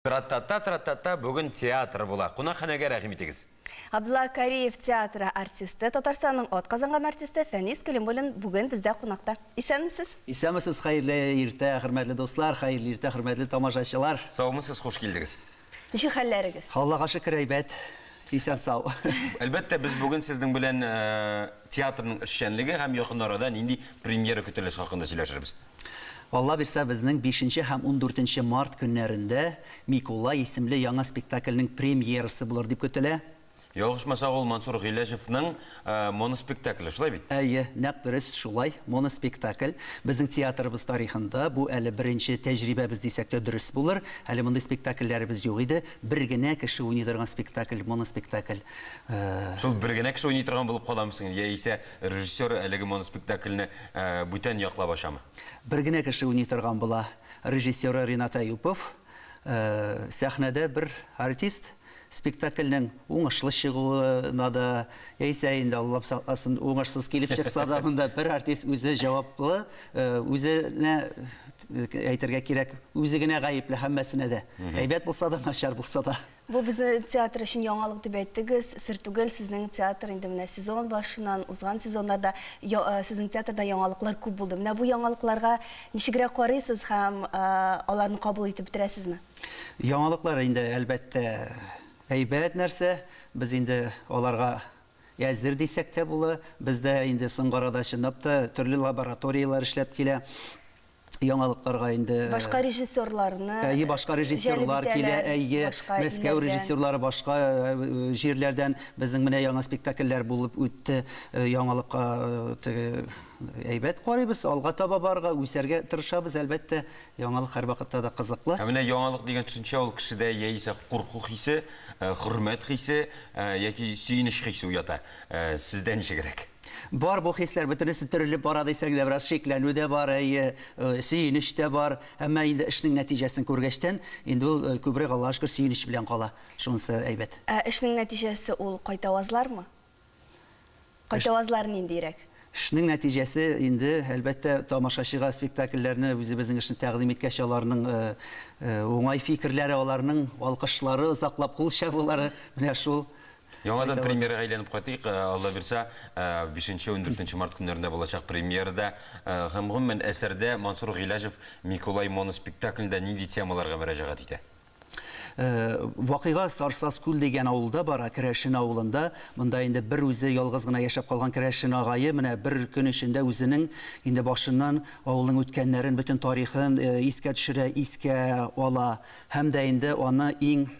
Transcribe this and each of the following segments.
Тра-та-та-та-та-та, бүгін театр бола. Қонақханаға рахмет етіңіз. Абдулла Кариев театры артисті, Татарстанның от қазанған артисті Фәнис Калимуллин бүгін бізде қонақта. Исәнмісіз? Исәнмісіз, хайырлы ерте, хөрмәтле достар, хайырлы ерте, хөрмәтле тамашачылар. Саумысыз, қош келдіңіз. Неше хәлләрегез? Аллаға шөкер әйбәт. Исән сау. Әлбәттә, біз бүгін сіздің белән театрның эшчәнлеге һәм якын арада нинди премьера көтелеш хакында сөйләшербез. Алла бирсә, безнең 5 һәм 14 март көннәрендә Микулай исемле яңа спектакльнең премьерасы булыр дип көтелә. Ялгышмаса, ул Мансур Гыйләҗевнең моноспектакле, шулай бит? Әйе, нәкъ дөрес шулай, моноспектакль. Безнең театрыбыз тарихында бу әле беренче тәҗрибәбез дисәк тә дөрес булыр. Әле мондый спектакльләребез юк иде. Бер генә кеше уйный торган спектакль, моноспектакль. Шул бер генә кеше уйный торган булып каламсың, яисә режиссер әлеге моноспектакльне бүтән яклап ашамы? Бер генә кеше уйный торган була. Режиссер Ринат Аюпов, сәхнәдә бер артист. Спектакльнең уңышлы чыгуына да, яисә инде Алла сакласын, уңышсыз килеп чыкса да, монда бер артист үзе җаваплы, үзенә әйтергә кирәк, үзе генә гаепле һәммәсенә дә. Әйбәт булса да, начар булса да. Бу безнең театр өчен яңалык дип әйттегез. Сер түгел, сезнең театр инде менә сезон башыннан узган сезоннарда сезнең театрда яңалыклар күп булды. Менә бу яңалыкларга ничегрәк карыйсыз һәм аларны кабул итеп бетерәсезме? Яңалыклар инде әлбәттә әйбәт нәрсә, без инде аларга әзер дисәк тә була. Бездә инде соңгарада чынлап та төрле лабораториялар эшләп килә. Яңалыкларга инде башка режиссерларны, башка режиссерлар килә, Мәскәү режиссерлары башка җирләрдән безнең менә яңа спектакльләр булып үтте. Яңалыкка әйбәт карыйбыз, алга таба барга, үсәргә тырышабыз, әлбәттә. Яңалык һәр вакытта да кызыклы. Менә яңалык дигән төшенчә ул кешедә яисә курку хисе, хөрмәт хисе яки сөенеч хисе уята. Сездә ничегрәк? Бар бу хисләр бөтенесе төрелеп бара дисәк дә, бераз шикләнү дә бар, сөенеч тә бар. Әмма инде эшнең нәтиҗәсен күргәчтән, инде ул күбрәк Аллаһка шөкер сөенеч белән кала. Шунысы әйбәт. Эшнең нәтиҗәсе ул кайтавазлармы? Кайтавазлар ниндирәк? Эшнең нәтиҗәсе инде әлбәттә тамашачыга спектакльләрне үзебезнең эшне тәкъдим иткәч, аларның уңай фикерләре, аларның алкышлары, озаклап кул чабулары, менә шул. Яңадан премьерага әйләнеп кайтыйк. Алла бирсә, 5-14 март көннәрендә булачак премьерада һәм гомумән әсәрдә Мансур Гыйләҗев Микулай моноспектаклендә нинди темаларга мөрәҗәгать итә? Вакыйга Сарсаз күл дигән авылда бара, Керәшен авылында. Монда инде бер үзе ялгыз гына яшәп калган Керәшен агае менә бер көн эчендә үзенең инде башыннан авылның үткәннәрен, бөтен тарихын искә төшерә, искә ала. Һәм дә инде аны иң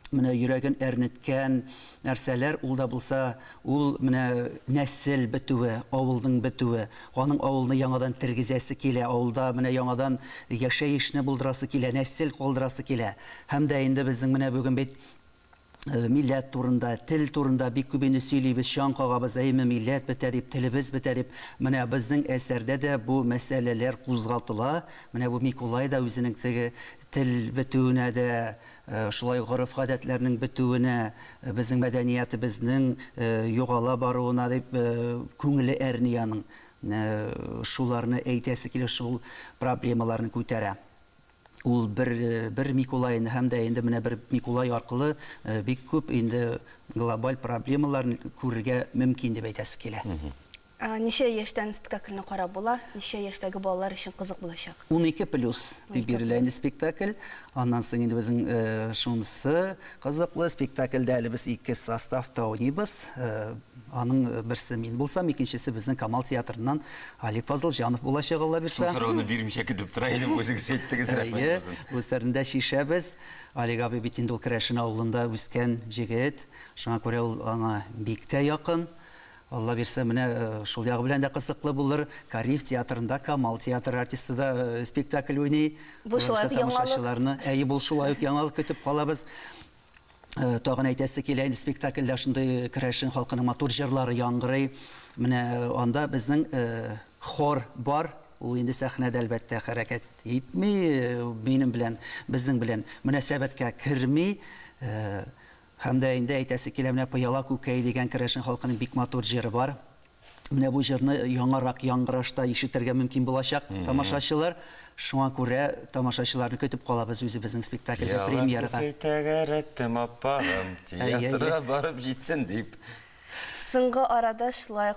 менә йөрәген әрнеткән нәрсәләр ул да булса, ул менә нәсел бетүе, авылның бетүе, аның авылны яңадан тергезәсе килә, авылда менә яңадан яшәешне булдырасы килә, нәсел калдырасы килә. Һәм дә инде безнең менә бүген бит милләт турында, тел турында бик күп инде сөйлибез, чаң кагабыз, әйме милләт бетә дип, телебез бетә дип. Менә безнең әсәрдә дә бу мәсьәләләр кузгатыла. Менә бу Микулай да үзенең теге тел бетүенә дә, шулай гореф гадәтләрнең бетүенә, безнең мәдәниятебезнең югала баруына дип күңеле әрни аның. Шуларны әйтәсе килә, шул проблемаларны күтәрә. Ул бер Микулайны һәм дә инде менә бер Микулай аркылы бик күп инде глобаль проблемаларны күрергә мөмкин дип әйтәсе килә. Ничә яшьтән спектакльне карап була? Ничә яшьтәге балалар өчен кызык булачак? 12+ дип бирелә инде спектакль. Аннан соң инде безнең шунысы кызыклы спектакльдә әле без 2 составта уйныйбыз. Аның берсе мин булсам, икенчесе безнең Камал театрыннан Алик Фазылҗанов булачак, Алла бирсә. Сорауны бирмичә көтеп тора идем, үзегез әйттегез, рәхмәт булсын. Бу сәрендә шишәбез. Алик абый бит инде ул Керәшен авылында үскән җегет. Шуңа күрә ул аңа бик тә якын. Алла бирсә, менә шул ягы белән дә кызыклы булыр. Кариев театрында Камал театр артисты да спектакль уйный. Бу шулай яңалык. Әйе, бу шулай ук яңалык көтеп калабыз. Тагын әйтәсе килә, инде спектакльдә шундый Керәшен халкының матур җырлары яңгырый. Менә анда безнең хор бар. Ул инде сәхнәдә әлбәттә хәрәкәт итми, минем белән, безнең белән мөнәсәбәткә керми. Һәм дә инде әйтәсе килә, менә Пыяла күкәй дигән Керәшен халкының бик матур җыры бар. менә бу җырны яңарак яңгырашта ишетергә мөмкин булачак тамашачылар. Шуңа күрә тамашачыларны көтеп калабыз үзебезнең спектакльдә премьерага. Тәгәрәттем аппағым, театрга барып җитсен дип. Соңгы арада шулай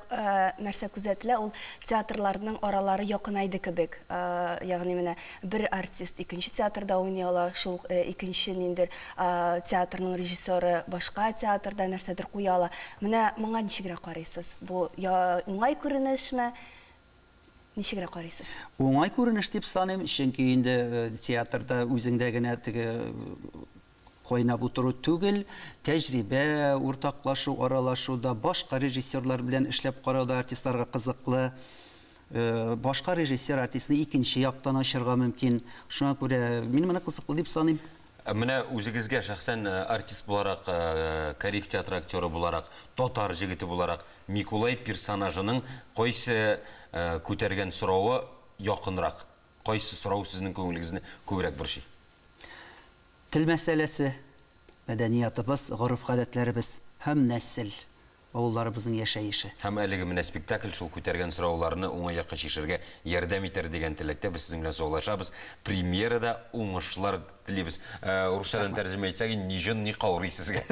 нәрсә күзәтелә, ул театрларның аралары якынайды кебек. Ягъни менә бер артист икенче театрда уйный ала, шул икенче ниндер театрның режиссеры башка театрда нәрсәдер куя ала. Менә моңа ничегрәк карыйсыз? Бу уңай күренешме? Ничегрәк карыйсыз? Уңай күренеш дип саныйм, чөнки инде театрда үзеңдә генә теге кайнап утыру түгел, тәҗрибә, уртаклашу, аралашуда башка режиссерлар белән эшләп карауда артистларга кызыклы. Башка режиссер артистны икенче яктан ачырга мөмкин. Шуңа күрә мин моны кызыклы дип саныйм. Менә үзегезгә шәхсән артист буларак, Кариев театры актеры буларак, Татар җегете буларак, Микулай персонажының кайсы күтәргән соравы якынрак? Кайсы сорау сезнең күңелегезне күбрәк борчый? Тел мәсьәләсе, мәдәниятыбыз, гореф-гадәтләребез һәм нәсел, авылларыбызның яшәеше. Һәм әлеге менә спектакль шул күтәргән сорауларны уңай якка чишергә ярдәм итәр дигән теләктә без сезнең белән саулашабыз. Премьерада уңышлар телибез. Русчадан тәрҗемә итсәк, ни җын, ни каурый сезгә.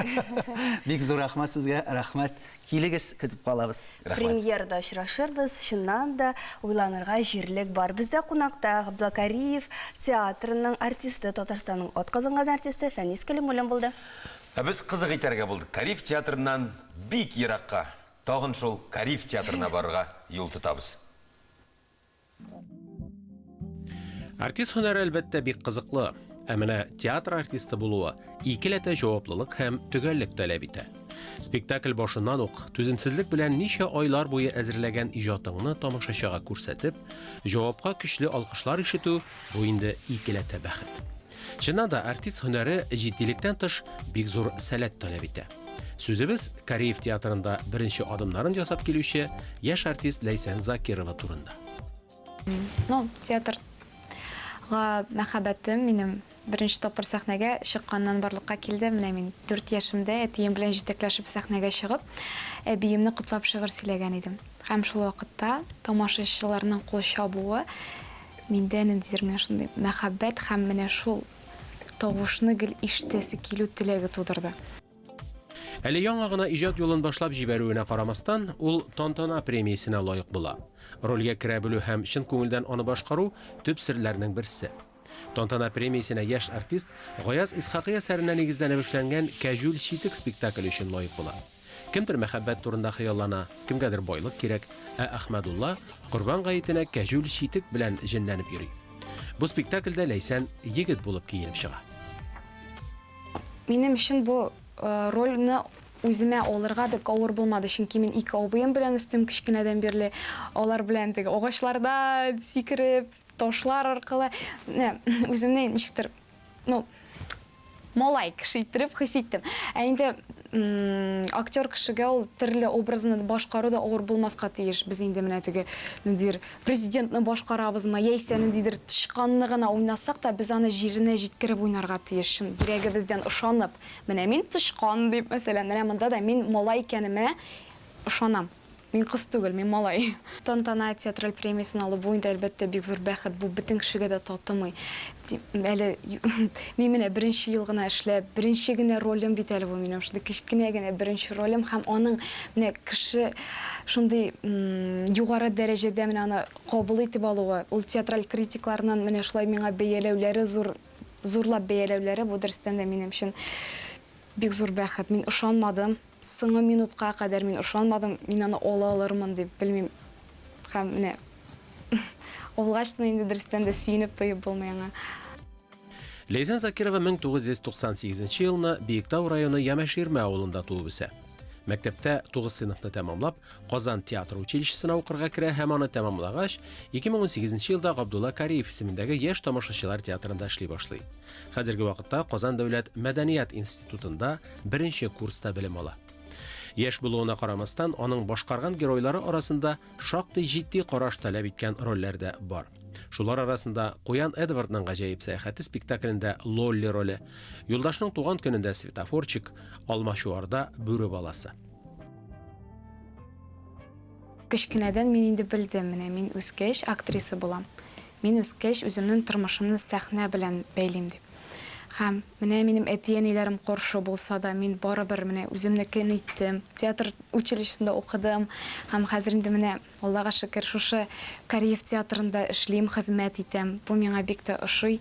Бик зур рәхмәт сезгә, рәхмәт. Килегез, көтеп калабыз. Премьерда очрашырбыз, шуннан да уйланырга җирлек бар. Бездә кунакта Абдулкариев театрының артисты, Татарстанның атказанган артисты Фәнис Кәлимуллин булды. Без кызык итәргә булдык. Кариев театрыннан бик еракка, тагын шул Кариев театрына барырга юл тотабыз. Артист һөнәре әлбәттә бик кызыклы. Ә менә театр артисты булуы икеләтә җаваплылык һәм төгәллек таләп итә. Спектакль башыннан ук түземсезлек белән ничә айлар буе әзерләгән иҗатыңны тамашачыга күрсәтеп, җавапка көчле алкышлар ишетү бу инде икеләтә бәхет. Чыннан да артист һөнәре җитдилектән тыш бик зур сәләт таләп итә. Сүзебез Кариев театрында беренче адымнарын ясап килүче яшь артист Ләйсән Закирова турында. Театрга мәхәббәтем минем беренче тапкыр сәхнәгә чыкканнан барлыкка килде. Менә мин 4 яшымда әтием белән җитәкләшеп сәхнәгә чыгып, әбиемне котлап шигырь сөйләгән идем. Һәм шул вакытта тамашачыларның кул чабуы миндә ниндидер менә шундый мәхәббәт һәм менә шул тавышны гел ишетәсе килү теләге тудырды. Әле яңа гына иҗат юлын башлап җибәрүенә карамастан, ул Тантана премиясенә лаек була. Рольгә керә белү һәм чын күңелдән аны башкару төп серләрнең берсе. Тантана премиясенә яшь артист Гаяз Исхакый әсәренә нигезләнеп эшләнгән Кәҗүл читек спектакль өчен лаек була. Кемдер мәхәббәт турында хыяллана, кемгәдер байлык кирәк, ә Әхмәдулла Корбан гаетенә Кәҗүл читек белән җенләнеп йөри. Бу спектакльдә Ләйсән егет булып киенеп чыга. Минем өчен бу рольне үземә алырга бик авыр булмады, чөнки мин 2 абыем белән үстем кичкенәдән бирле. Алар белән теге агачларда сикереп, ташлар аркылы үземне ничектер, малай кеше иттереп хис иттем. Ә инде актер кешегә ул төрле образны башкару да авыр булмаска тиеш. Без инде менә теге ниндидер президентны башкарабызмы, яисә ниндидер тышканны гына уйнасак та, без аны җиренә җиткереп уйнарга тиеш. Йөрәгебездән ышанып, менә мин тышкан дип, мәсәлән, менә монда да мин малай икәнемә ышанам. Мин кыз түгел, мин малай. Тантана театраль премиясын алу бу инде әлбәттә бик зур бәхет, бу бөтен кешегә дә татымый. Әле мин менә беренче ел гына эшләп, беренче генә ролем бит әле бу минем, шундый кичкенә генә беренче ролем һәм аның менә кеше шундый югары дәрәҗәдә менә аны кабул итеп алуы, ул театраль критикларның менә шулай миңа бәяләүләре зурлап бәяләүләре бу дөрестән дә минем өчен бик зур бәхет. Мин ышанмадым. Соңгы минутка кадәр мин ышанмадым, мин аны ала алырмын дип, белмим. Һәм менә олгачны инде дөрестән дә сөенеп тоеп булмый аңа. Ләйсән Закирова 1998 елны Биектау районы Ямәширмә авылында туып үсә. Мәктәптә 9 сыйныфны тәмамлап, Казан театр училищесына укырга керә һәм аны тәмамлагач, 2018 елда Габдулла Кариев исемендәге яшь тамашачылар театрында эшли башлый. Хәзерге вакытта Казан дәүләт мәдәният институтында беренче курста белем ала. Яшь булуына карамастан, аның башкарган геройлары арасында шактый җитди караш таләп иткән рольләр дә бар. Шулар арасында Куян Эдвардның гаҗәеп сәяхәте спектаклендә Лолли роле, Юлдашның туган көнендә Светофорчик, Алмачуарда Бүре баласы. кечкенәдән мин инде белдем, менә мин үскәч актриса булам. Мин үскәч үземнең тормышымны сәхнә белән бәйлим дип. Һәм менә минем әти-әниләрем каршы булса да, мин барыбер менә үземнекен иттем. Театр училищесында укыдым. Һәм хәзер инде менә Аллага шөкер шушы Кореев театрында эшлим, хезмәт итәм. Бу миңа бик тә ошый.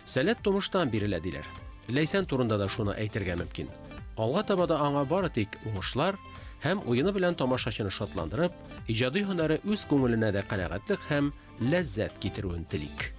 Сәләт тумыштан бирелә диләр. Ләйсән турында да шуны әйтергә мөмкин. Алга таба да аңа бары тик уңышлар һәм уены белән тамашачыны шатландырып, иҗади һөнәре үз күңеленә дә канәгатьлек һәм ләззәт китерүен телик.